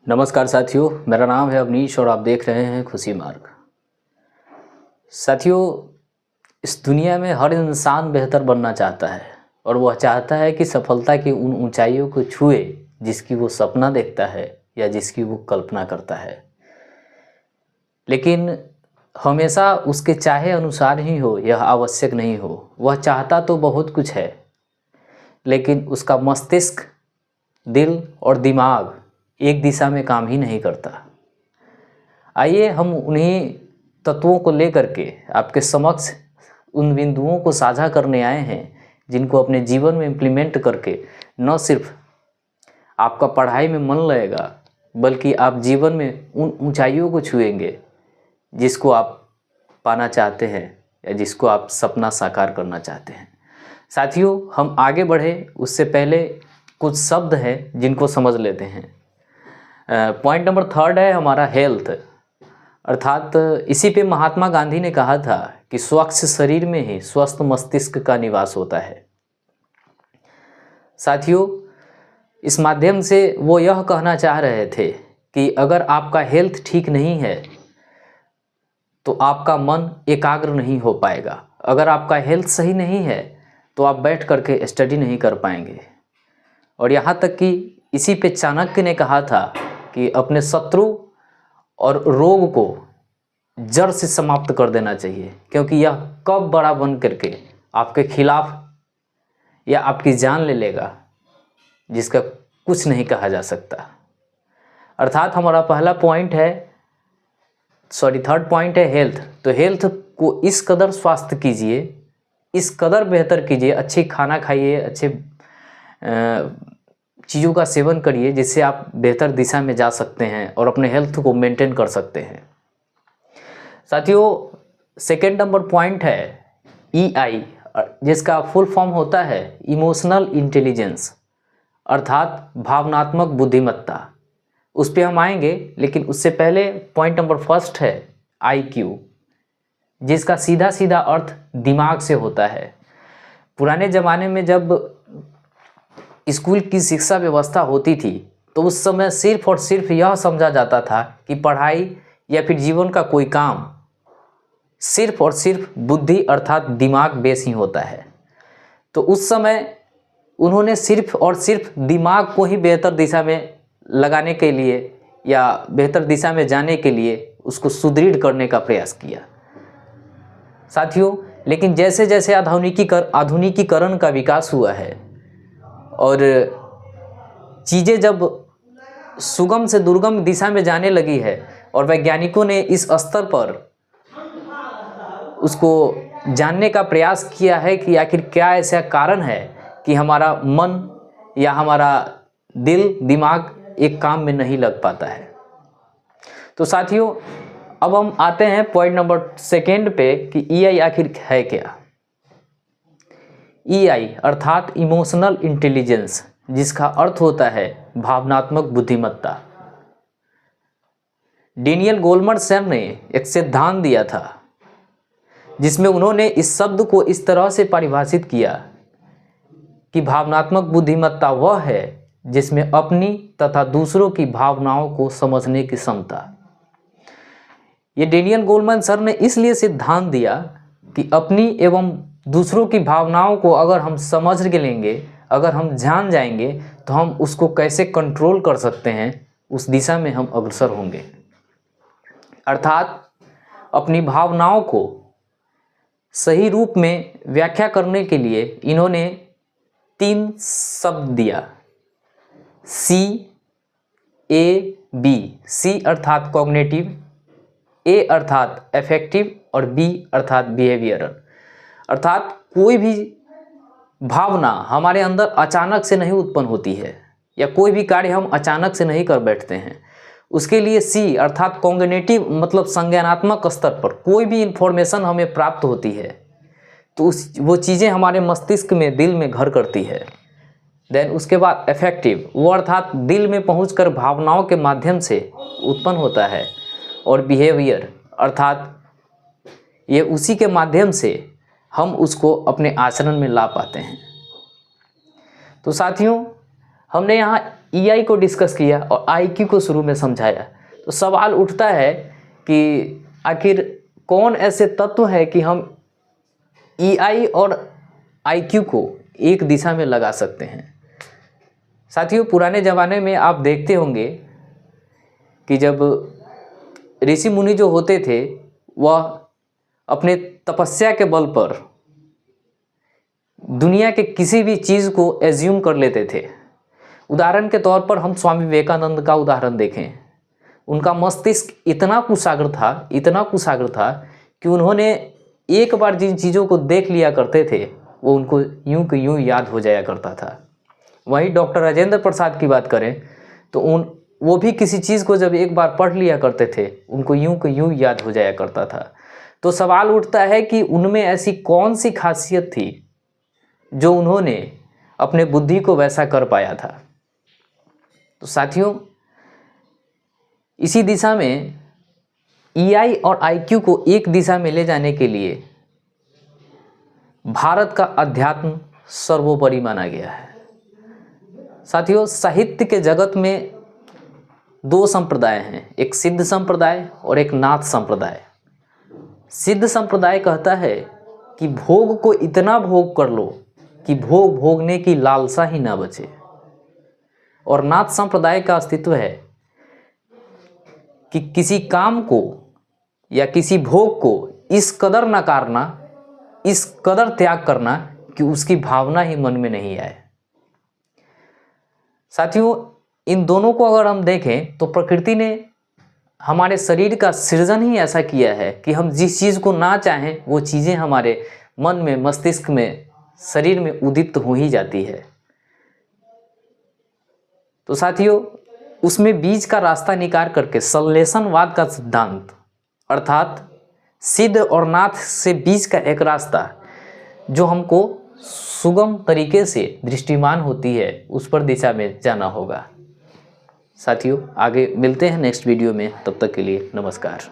नमस्कार साथियों, मेरा नाम है अवनीश और आप देख रहे हैं खुशी मार्ग। साथियों, इस दुनिया में हर इंसान बेहतर बनना चाहता है और वह चाहता है कि सफलता की उन ऊंचाइयों को छुए जिसकी वो सपना देखता है या जिसकी वो कल्पना करता है। लेकिन हमेशा उसके चाहे अनुसार ही हो यह आवश्यक नहीं हो। वह चाहता तो बहुत कुछ है, लेकिन उसका मस्तिष्क, दिल और दिमाग एक दिशा में काम ही नहीं करता। आइए हम उन्हीं तत्वों को लेकर के आपके समक्ष उन बिंदुओं को साझा करने आए हैं जिनको अपने जीवन में इम्प्लीमेंट करके न सिर्फ आपका पढ़ाई में मन लगेगा, बल्कि आप जीवन में उन ऊंचाइयों को छुएंगे जिसको आप पाना चाहते हैं या जिसको आप सपना साकार करना चाहते हैं। साथियों, हम आगे बढ़े उससे पहले कुछ शब्द हैं जिनको समझ लेते हैं। पॉइंट नंबर 3 है हमारा हेल्थ, अर्थात इसी पे महात्मा गांधी ने कहा था कि स्वस्थ शरीर में ही स्वस्थ मस्तिष्क का निवास होता है। साथियों, इस माध्यम से वो यह कहना चाह रहे थे कि अगर आपका हेल्थ ठीक नहीं है तो आपका मन एकाग्र नहीं हो पाएगा। अगर आपका हेल्थ सही नहीं है तो आप बैठ करके स्टडी नहीं कर पाएंगे। और यहाँ तक कि इसी पे चाणक्य ने कहा था कि अपने शत्रु और रोग को जड़ से समाप्त कर देना चाहिए, क्योंकि यह कब बड़ा बन करके आपके खिलाफ या आपकी जान ले लेगा जिसका कुछ नहीं कहा जा सकता। अर्थात हमारा पहला पॉइंट है, थर्ड पॉइंट है हेल्थ। तो हेल्थ को इस कदर स्वास्थ्य कीजिए, इस कदर बेहतर कीजिए, अच्छी खाना खाइए, अच्छे चीज़ों का सेवन करिए जिससे आप बेहतर दिशा में जा सकते हैं और अपने हेल्थ को मेंटेन कर सकते हैं। साथियों, सेकेंड नंबर पॉइंट है EI, जिसका फुल फॉर्म होता है इमोशनल इंटेलिजेंस, अर्थात भावनात्मक बुद्धिमत्ता। उस पर हम आएंगे, लेकिन उससे पहले पॉइंट नंबर 1 है IQ, जिसका सीधा सीधा अर्थ दिमाग से होता है। पुराने ज़माने में जब स्कूल की शिक्षा व्यवस्था होती थी तो उस समय सिर्फ और सिर्फ यह समझा जाता था कि पढ़ाई या फिर जीवन का कोई काम सिर्फ और सिर्फ बुद्धि अर्थात दिमाग बेस ही होता है। तो उस समय उन्होंने सिर्फ और सिर्फ दिमाग को ही बेहतर दिशा में लगाने के लिए या बेहतर दिशा में जाने के लिए उसको सुदृढ़ करने का प्रयास किया। साथियों, लेकिन जैसे जैसे आधुनिकीकरण का विकास हुआ है और चीज़ें जब सुगम से दुर्गम दिशा में जाने लगी है और वैज्ञानिकों ने इस स्तर पर उसको जानने का प्रयास किया है कि आखिर क्या ऐसा कारण है कि हमारा मन या हमारा दिल दिमाग एक काम में नहीं लग पाता है। तो साथियों, अब हम आते हैं पॉइंट नंबर 2 पे कि EI आखिर है क्या। EI अर्थात इमोशनल इंटेलिजेंस, जिसका अर्थ होता है भावनात्मक बुद्धिमत्ता। डेनियल गोलमर सर ने एक सिद्धांत दिया था जिसमें उन्होंने इस शब्द को इस तरह से परिभाषित किया कि भावनात्मक बुद्धिमत्ता वह है जिसमें अपनी तथा दूसरों की भावनाओं को समझने की क्षमता। ये डेनियल गोलमन सर ने इसलिए सिद्धांत दिया कि अपनी एवं दूसरों की भावनाओं को अगर हम समझ के लेंगे, अगर हम जान जाएंगे तो हम उसको कैसे कंट्रोल कर सकते हैं, उस दिशा में हम अग्रसर होंगे। अर्थात अपनी भावनाओं को सही रूप में व्याख्या करने के लिए इन्होंने 3 शब्द दिया, CAB। C अर्थात कॉग्निटिव, A अर्थात एफेक्टिव और B अर्थात बिहेवियरल। अर्थात कोई भी भावना हमारे अंदर अचानक से नहीं उत्पन्न होती है या कोई भी कार्य हम अचानक से नहीं कर बैठते हैं। उसके लिए C अर्थात कॉग्निटिव मतलब संज्ञानात्मक स्तर पर कोई भी इन्फॉर्मेशन हमें प्राप्त होती है तो वो चीज़ें हमारे मस्तिष्क में, दिल में घर करती है। देन उसके बाद एफेक्टिव, वो अर्थात दिल में पहुंचकर भावनाओं के माध्यम से उत्पन्न होता है। और बिहेवियर अर्थात ये उसी के माध्यम से हम उसको अपने आचरण में ला पाते हैं। तो साथियों, हमने यहाँ ईआई को डिस्कस किया और आईक्यू को शुरू में समझाया, तो सवाल उठता है कि आखिर कौन ऐसे तत्व है कि हम ईआई और आईक्यू को एक दिशा में लगा सकते हैं। साथियों, पुराने ज़माने में आप देखते होंगे कि जब ऋषि मुनि जो होते थे वह अपने तपस्या के बल पर दुनिया के किसी भी चीज़ को एज्यूम कर लेते थे। उदाहरण के तौर पर हम स्वामी विवेकानंद का उदाहरण देखें। उनका मस्तिष्क इतना कुशाग्र था कि उन्होंने एक बार जिन चीज़ों को देख लिया करते थे वो उनको यूं कि यूं याद हो जाया करता था। वहीं डॉक्टर राजेंद्र प्रसाद की बात करें तो वो भी किसी चीज़ को जब एक बार पढ़ लिया करते थे उनको यूं कि यूं याद हो जाया करता था। तो सवाल उठता है कि उनमें ऐसी कौन सी खासियत थी जो उन्होंने अपने बुद्धि को वैसा कर पाया था। तो साथियों, इसी दिशा में ईआई और आईक्यू को एक दिशा में ले जाने के लिए भारत का अध्यात्म सर्वोपरि माना गया है। साथियों, साहित्य के जगत में दो संप्रदाय हैं, एक सिद्ध संप्रदाय और एक नाथ संप्रदाय। सिद्ध संप्रदाय कहता है कि भोग को इतना भोग कर लो कि भोग भोगने की लालसा ही ना बचे, और नाथ संप्रदाय का अस्तित्व है कि किसी काम को या किसी भोग को इस कदर नकारना, इस कदर त्याग करना कि उसकी भावना ही मन में नहीं आए। साथियों, इन दोनों को अगर हम देखें तो प्रकृति ने हमारे शरीर का सृजन ही ऐसा किया है कि हम जिस चीज़ को ना चाहें वो चीज़ें हमारे मन में, मस्तिष्क में, शरीर में उदित हो ही जाती है। तो साथियों, उसमें बीच का रास्ता निकाल करके संश्लेषणवाद का सिद्धांत, अर्थात सिद्ध और नाथ से बीच का एक रास्ता जो हमको सुगम तरीके से दृष्टिमान होती है, उस पर दिशा में जाना होगा। साथियों, आगे मिलते हैं नेक्स्ट वीडियो में, तब तक के लिए नमस्कार।